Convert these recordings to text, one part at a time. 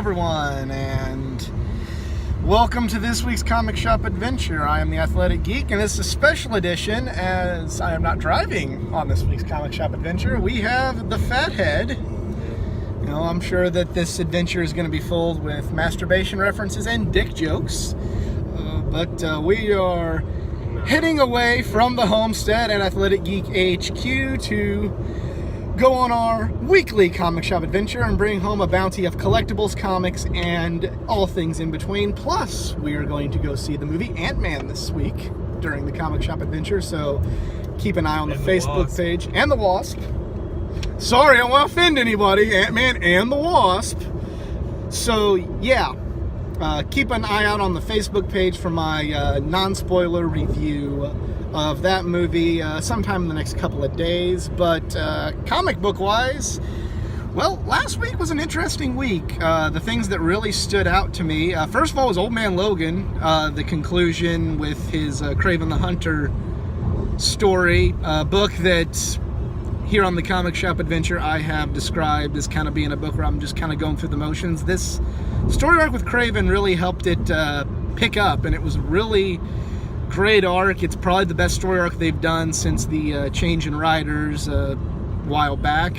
everyone, and welcome to this week's Comic Shop Adventure. I am the Athletic Geek, and this is a special edition as I am not driving on this week's Comic Shop Adventure. We have the Fathead. You know, I'm sure that this adventure is going to be filled with masturbation references and dick jokes, but we are heading away from the homestead at Athletic Geek HQ to go on our weekly comic shop adventure and bring home a bounty of collectibles, comics, and all things in between. Plus, we are going to go see the movie Ant-Man this week during the comic shop adventure, so keep an eye on the Facebook page. And the Wasp. Sorry, I don't want to offend anybody. Ant-Man and the Wasp. So, yeah. Keep an eye out on the Facebook page for my non-spoiler review of that movie sometime in the next couple of days. But comic book wise, well, last week was an interesting week. The things that really stood out to me, first of all, was Old Man Logan, the conclusion with his Kraven the Hunter story, book that here on the Comic Shop Adventure I have described as kind of being a book where I'm just kind of going through the motions. This story arc with Kraven really helped it pick up, and it was really great arc. It's probably the best story arc they've done since the change in writers a while back.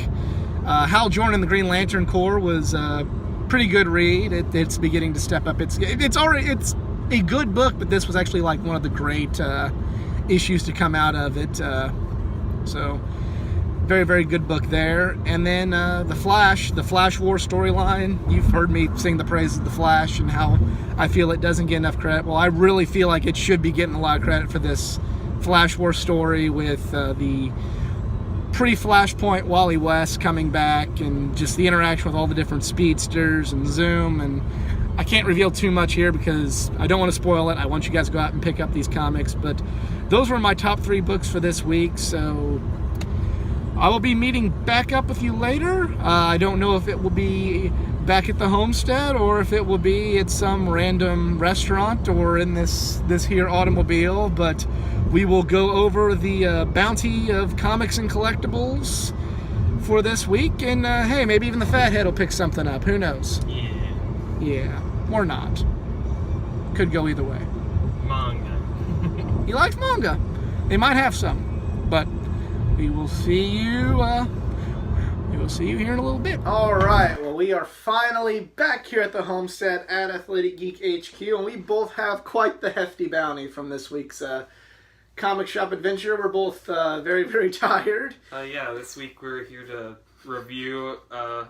Hal Jordan and the Green Lantern Corps was a pretty good read. It's beginning to step up. It's a good book, but this was actually like one of the great issues to come out of it. So very, very good book there. And then the Flash War storyline. You've heard me sing the praises of the Flash and how I feel it doesn't get enough credit. Well, I really feel like it should be getting a lot of credit for this Flash War story with the pre-Flashpoint Wally West coming back and just the interaction with all the different speedsters and Zoom. And I can't reveal too much here because I don't want to spoil it. I want you guys to go out and pick up these comics. But those were my top 3 books for this week. So I will be meeting back up with you later. I don't know if it will be back at the homestead or if it will be at some random restaurant or in this here automobile, but we will go over the bounty of comics and collectibles for this week, and hey, maybe even the Fathead will pick something up. Who knows? Yeah, or not. Could go either way. Manga. He likes manga. They might have some, but we will see you. We'll see you here in a little bit. All right. Well, we are finally back here at the homestead at Athletic Geek HQ, and we both have quite the hefty bounty from this week's comic shop adventure. We're both very, very tired. Yeah. This week we're here to review the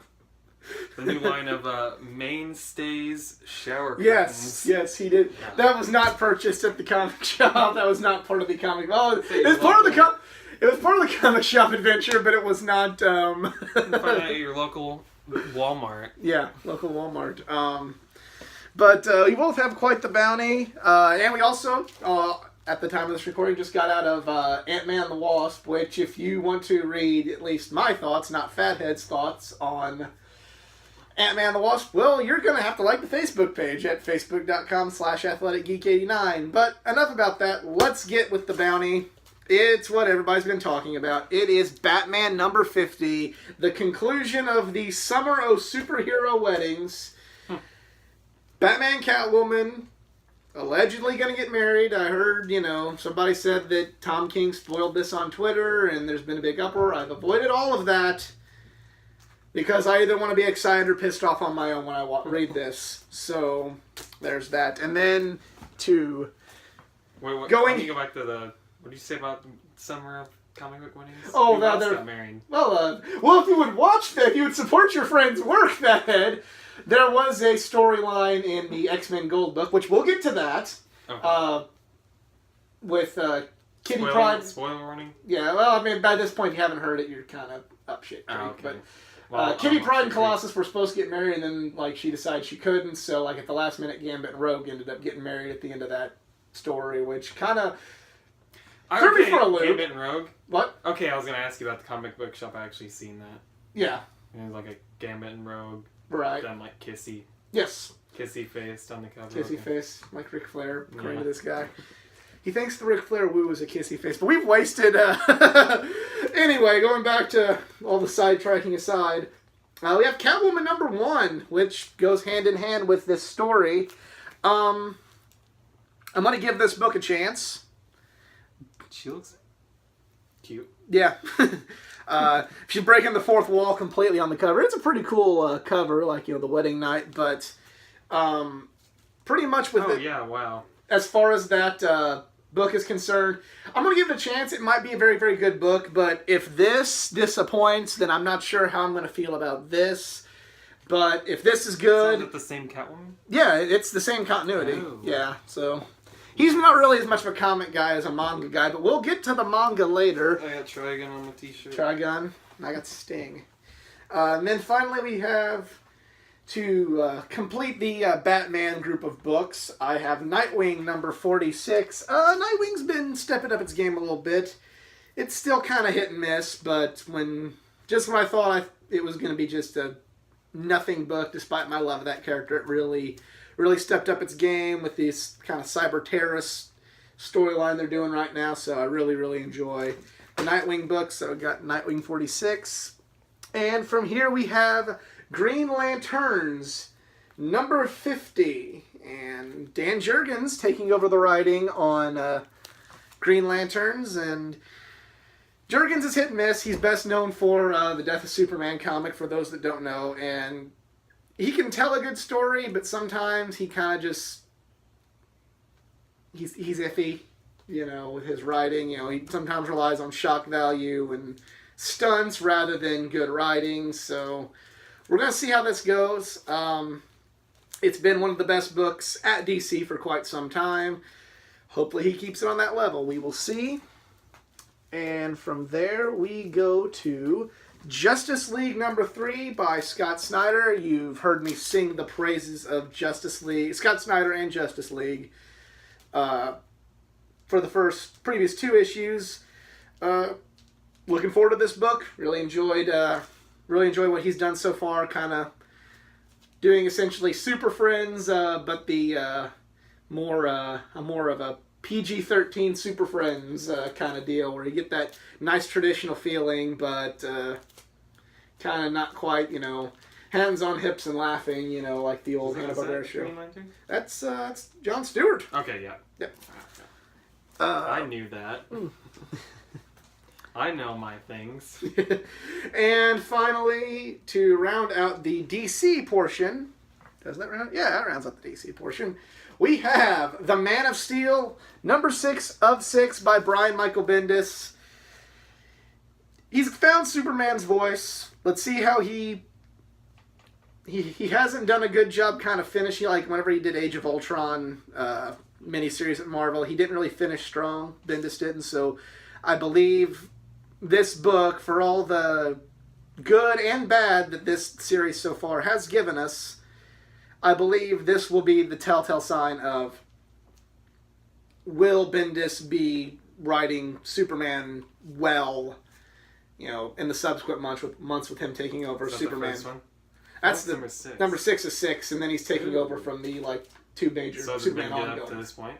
new line of Mainstays shower curtains. Yes, he did. Yeah. That was not purchased at the comic shop. That was not part of the comic. Oh, it was part of the It was part of the comic shop adventure, but it was not. You can find it at your local Walmart. Yeah, local Walmart. But we both have quite the bounty, and we also, at the time of this recording, just got out of Ant-Man and the Wasp. Which, if you want to read at least my thoughts, not Fathead's thoughts on Ant-Man and the Wasp, well, you're going to have to like the Facebook page at facebook.com/athleticgeek89. But enough about that. Let's get with the bounty. It's what everybody's been talking about. It is Batman number 50, the conclusion of the Summer of Superhero Weddings. Batman, Catwoman, allegedly going to get married. I heard, somebody said that Tom King spoiled this on Twitter, and there's been a big uproar. I've avoided all of that because I either want to be excited or pissed off on my own when I read this. So, there's that. And then, Wait, can you go back to the... What did you say about the Summer of Comic Book Weddings? Oh, that they're married. Well, if you would watch that, if you would support your friend's work, Fathead, there was a storyline in the X-Men Gold book, which we'll get to that. Okay. With Kitty Pryde. Spoiler warning. Yeah, well, I mean, by this point, you haven't heard it. You're kind of up shit creek. Okay. But Kitty Pryde and Colossus were supposed to get married, and then she decided she couldn't. So at the last minute, Gambit and Rogue ended up getting married at the end of that story, which kind of threw me for a loop. Gambit and Rogue? What? Okay, I was going to ask you about the comic book shop. I actually seen that. Yeah. And it was like a Gambit and Rogue. Right. Done kissy. Yes. Kissy faced on the cover. Kissy face, like Ric Flair, according to this guy. He thinks the Ric Flair woo is a kissy face, but we've wasted... Anyway, going back to all the sidetracking aside, We have Catwoman #1, which goes hand in hand with this story. I'm going to give this book a chance. She looks cute. Yeah. She's breaking the fourth wall completely on the cover. It's a pretty cool cover, like, the wedding night, but pretty much with Oh, yeah, wow. As far as that book is concerned, I'm going to give it a chance. It might be a very, very good book, but if this disappoints, then I'm not sure how I'm going to feel about this. But if this is good... Is it the same Catwoman? Yeah, it's the same continuity. Oh. Yeah, so... He's not really as much of a comic guy as a manga guy, but we'll get to the manga later. I got Trigun on my t-shirt. Trigun. I got Sting. And then finally we have, to complete the Batman group of books, I have Nightwing #46. Nightwing's been stepping up its game a little bit. It's still kind of hit and miss, but when I thought it was going to be just a nothing book, despite my love of that character, it really stepped up its game with this kind of cyber terrorist storyline they're doing right now. So I really, really enjoy the Nightwing books. So we got Nightwing 46. And from here we have Green Lanterns #50. And Dan Jurgens taking over the writing on Green Lanterns. And Jurgens is hit and miss. He's best known for the Death of Superman comic, for those that don't know. And he can tell a good story, but sometimes he kind of just... He's iffy, with his writing. He sometimes relies on shock value and stunts rather than good writing. So we're going to see how this goes. It's been one of the best books at DC for quite some time. Hopefully he keeps it on that level. We will see. And from there we go to Justice League #3 by Scott Snyder. You've heard me sing the praises of Justice League, Scott Snyder and Justice League for the previous 2 issues. Looking forward to this book. Really enjoyed what he's done so far. Kind of doing essentially Super Friends, but the more of a PG-13 Super Friends kind of deal, where you get that nice traditional feeling, but kind of not quite, hands on hips and laughing, like the old Hanna-Barbera show. That's Jon Stewart. Okay, yeah. Yep. I knew that. I know my things. And finally, to round out the DC portion, does that round? Yeah, that rounds out the DC portion. We have The Man of Steel, #6 of 6 by Brian Michael Bendis. He's found Superman's voice. Let's see how he hasn't done a good job kind of finishing, like whenever he did Age of Ultron miniseries at Marvel. He didn't really finish strong. Bendis didn't. So I believe this book, for all the good and bad that this series so far has given us, I believe this will be the telltale sign of, will Bendis be writing Superman well, in the subsequent months with him taking over Superman. The first one? That's the number 6. #6 is 6, and then he's taking over from the 2 major Superman ongoing. Up to this point?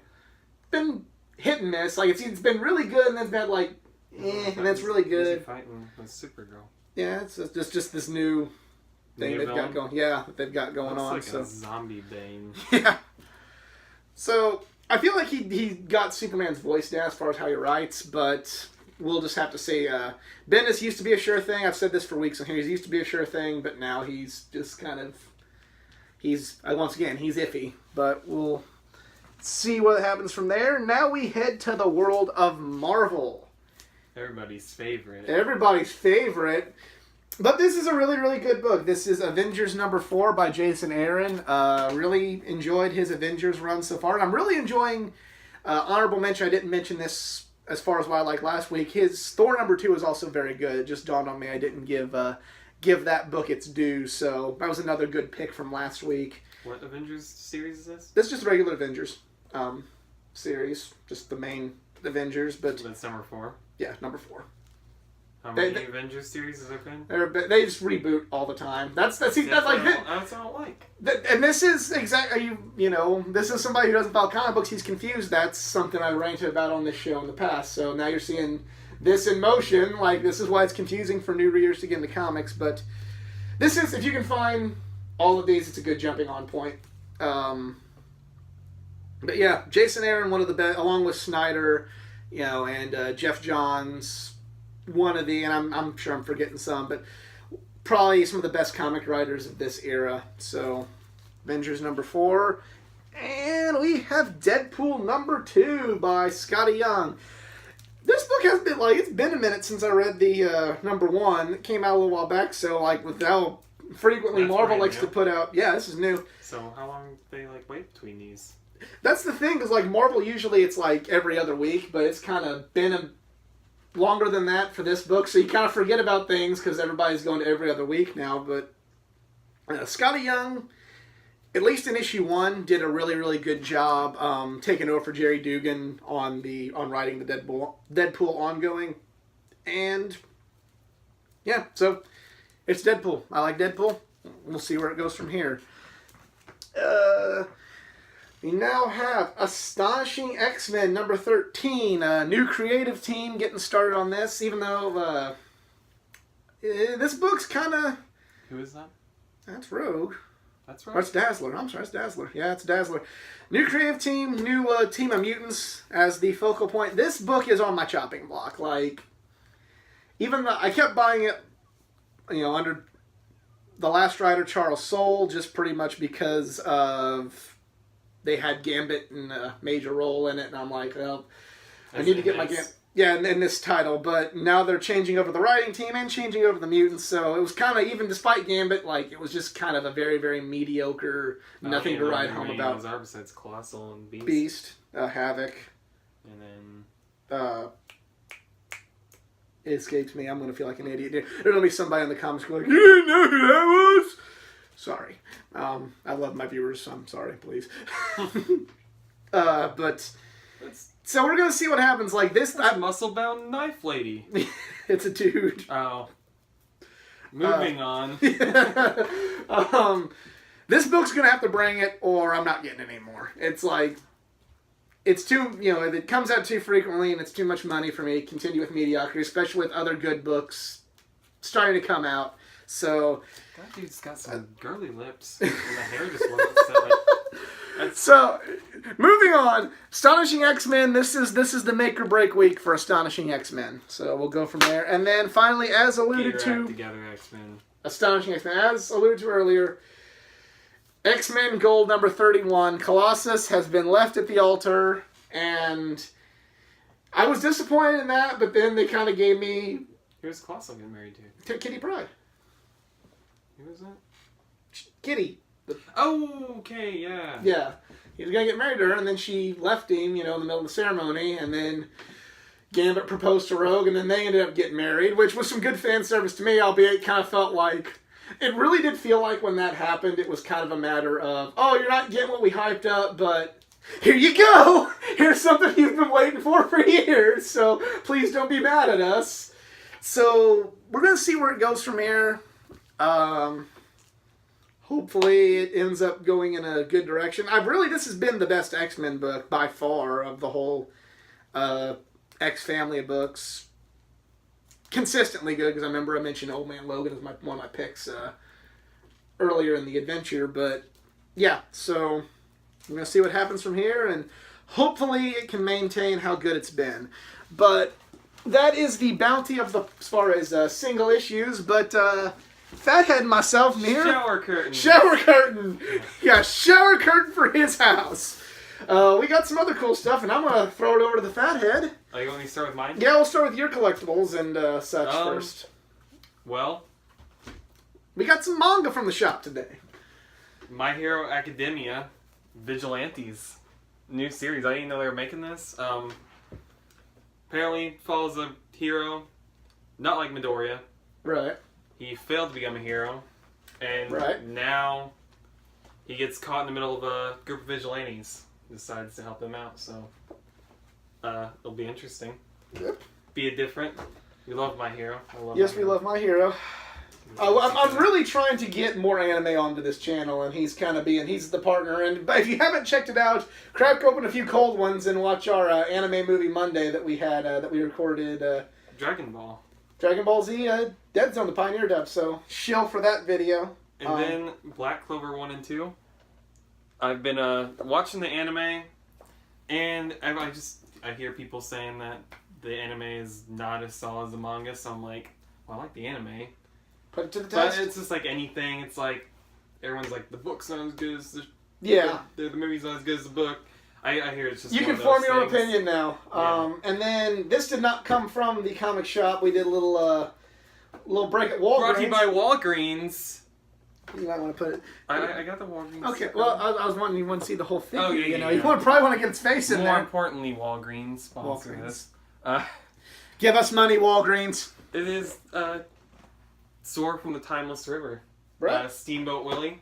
Been hit and miss. Like it's been really good, and then it's been and it's really good. Fighting with Supergirl. Yeah, it's just this new thing they've got going. Yeah, that they've got going on. Like a zombie Bane. Yeah. So I feel like he got Superman's voice down as far as how he writes, but we'll just have to say Bendis used to be a sure thing. I've said this for weeks on here. He used to be a sure thing, but now he's just kind of once again he's iffy. But we'll see what happens from there. Now we head to the world of Marvel. Everybody's favorite. Everybody's favorite. But this is a really, really good book. This is Avengers #4 by Jason Aaron. Really enjoyed his Avengers run so far. And I'm really enjoying, honorable mention, I didn't mention this as far as what I liked last week. His Thor #2 is also very good. It just dawned on me I didn't give that book its due. So that was another good pick from last week. What Avengers series is this? This is just regular Avengers series. Just the main Avengers. But that's #4? Yeah, #4. How many Avengers series is there been? They just reboot all the time. That's like that's what I don't like. And this is exactly this is somebody who doesn't follow comic books. He's confused. That's something I ranted about on this show in the past. So now you're seeing this in motion. Like, this is why it's confusing for new readers to get into comics. But this is, if you can find all of these, it's a good jumping on point. But yeah, Jason Aaron, one of the best, along with Snyder, and Jeff Johns, one of the, and I'm sure I'm forgetting some, but probably some of the best comic writers of this era. So, Avengers number 4. And we have Deadpool number 2 by Scotty Young. This book has been, it's been a minute since I read the number 1. It came out a little while back, so, with how frequently Marvel likes to put out... Yeah, this is new. So, how long do they, wait between these? That's the thing, because, Marvel, usually it's, every other week, but it's kind of been longer than that for this book, so you kind of forget about things, because everybody's going to every other week now, but Scotty Young... At least in issue 1, did a really, really good job taking over for Jerry Dugan on writing the Deadpool ongoing. And, yeah, so it's Deadpool. I like Deadpool. We'll see where it goes from here. We now have Astonishing X-Men number 13. A new creative team getting started on this, even though this book's kind of... Who is that? That's Rogue. That's right. Oh, it's Dazzler. I'm sorry, it's Dazzler. Yeah, it's Dazzler. New creative team, new team of mutants as the focal point. This book is on my chopping block. Even though I kept buying it, under the last writer, Charles Soule, just pretty much because of they had Gambit in a major role in it, and I'm like, well, I need to get my Gambit. Yeah, in this title, but now they're changing over the writing team and changing over the mutants, so it was kind of, even despite Gambit, it was just kind of a very, very mediocre, nothing to write home about. Besides Colossal and Beast. Beast, Havoc. And then... it escapes me. I'm going to feel like an idiot. There's going to be somebody in the comments going, you didn't know who that was? Sorry. I love my viewers, so I'm sorry, please. But... So we're going to see what happens. This... muscle-bound knife lady. It's a dude. Oh. Moving on. This book's going to have to bring it, or I'm not getting it anymore. It's it's too, if it comes out too frequently and it's too much money for me to continue with mediocrity, especially with other good books starting to come out. So... That dude's got some girly lips, and the hair just wasn't so, So, moving on, Astonishing X-Men. This is the make or break week for Astonishing X-Men. So we'll go from there, and then finally, as alluded to, together, X-Men. Astonishing X-Men, as alluded to earlier, X-Men Gold number 31. Colossus has been left at the altar, and I was disappointed in that, but then they kind of gave me. Who's Colossus getting married to? Kitty Pryde. Who is that? Kitty. Oh, okay, yeah. Yeah. He was going to get married to her, and then she left him, in the middle of the ceremony, and then Gambit proposed to Rogue, and then they ended up getting married, which was some good fan service to me, albeit it kind of felt like... It really did feel like when that happened, it was kind of a matter of, oh, you're not getting what we hyped up, but here you go! Here's something you've been waiting for years, so please don't be mad at us. So, we're going to see where it goes from here. Hopefully it ends up going in a good direction. This has been the best X-Men book by far of the whole X family of books. Consistently good, because I remember I mentioned Old Man Logan as one of my picks earlier in the adventure. But yeah, so we're going to see what happens from here, and hopefully it can maintain how good it's been. But that is the bounty of as far as single issues, but... Fathead and myself here. Shower curtain. Shower curtain. Yeah, shower curtain for his house. We got some other cool stuff, and I'm going to throw it over to the Fathead. Are you want me to start with mine? Yeah, we'll start with your collectibles and such first. Well, we got some manga from the shop today. My Hero Academia, Vigilantes, new series. I didn't know they were making this. Apparently follows a hero, not like Midoriya. Right. He failed to become a hero, and now he gets caught in the middle of a group of vigilantes. Decides to help them out, so it'll be interesting. Yep. Be it different. We love My Hero. We love My Hero. I'm really trying to get more anime onto this channel, and he's the partner. And if you haven't checked it out, crack open a few cold ones and watch our Anime Movie Monday that we had that we recorded. Dragon Ball. Dragon Ball Z. Dead Zone, the Pioneer dub, so shill for that video. And then Black Clover 1 and 2. I've been watching the anime, and I hear people saying that the anime is not as solid as the manga, so I'm like, well, I like the anime. Put it to the test. But it's just like anything. It's like, everyone's like, the book's not as good as the movie's not as good as the book. I hear it's just you can form your opinion now. And then this did not come from the comic shop. We did a little break at Walgreens. Brought to you by Walgreens. You might want to put it. I got the Walgreens. Okay, well, I was wanting you want to see the whole figure. Oh, yeah, you know, yeah. You probably want to get its face in there. More importantly, Walgreens sponsor this. Give us money, Walgreens. It is Sword from the Timeless River. Right. Steamboat Willie,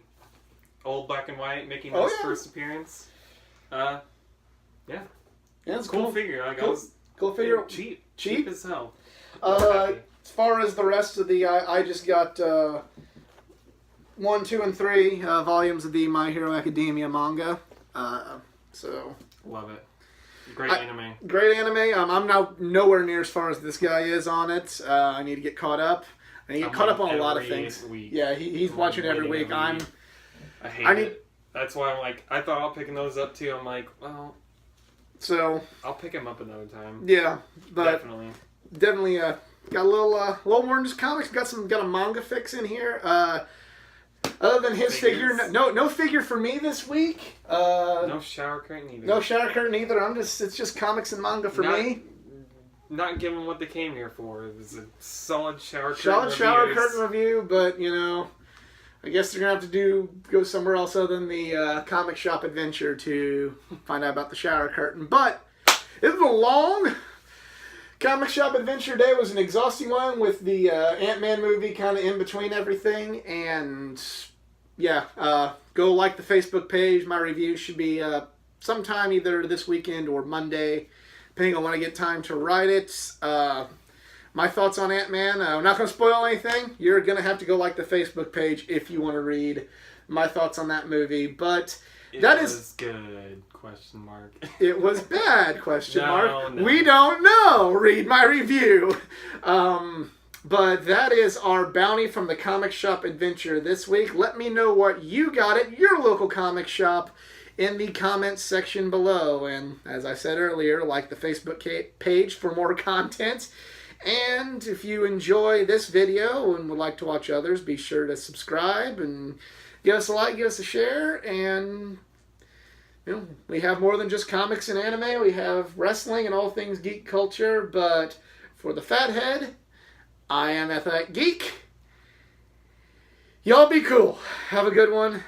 old black and white, making his first appearance. Yeah, it's cool figure. Cool figure. Cheap as hell. As far as the rest of the, I just got 1, 2, and 3 volumes of the My Hero Academia manga. So love it. Great anime. Great anime. I'm now nowhere near as far as this guy is on it. I need to get caught up. I need to get caught up on a lot of things. Week. Yeah, he's watching every week. I hate it. That's why I'm like, I thought about picking those up too. I'm like, well, so I'll pick them up another time. Yeah, but definitely got a little more than just comics. Got a manga fix in here. Other than his figure, no figure for me this week. No shower curtain either. No shower curtain either. It's just comics and manga for me. Not giving what they came here for. It was a solid shower curtain review, but you know, I guess they're gonna have to go somewhere else other than the comic shop adventure to find out about the shower curtain. But it was a long comic shop adventure day. It was an exhausting one with the Ant-Man movie kind of in between everything. And yeah, go like the Facebook page. My review should be sometime either this weekend or Monday, depending on when I get time to write it. My thoughts on Ant-Man. I'm not going to spoil anything. You're going to have to go like the Facebook page if you want to read my thoughts on that movie. But it was good, question mark. It was bad, question mark. No. We don't know. Read my review. But that is our bounty from the comic shop adventure this week. Let me know what you got at your local comic shop in the comments section below. And as I said earlier, like the Facebook page for more content. And if you enjoy this video and would like to watch others, be sure to subscribe and give us a like, give us a share. And you know, we have more than just comics and anime. We have wrestling and all things geek culture. But for the Fathead, I am Athletic Geek. Y'all be cool. Have a good one.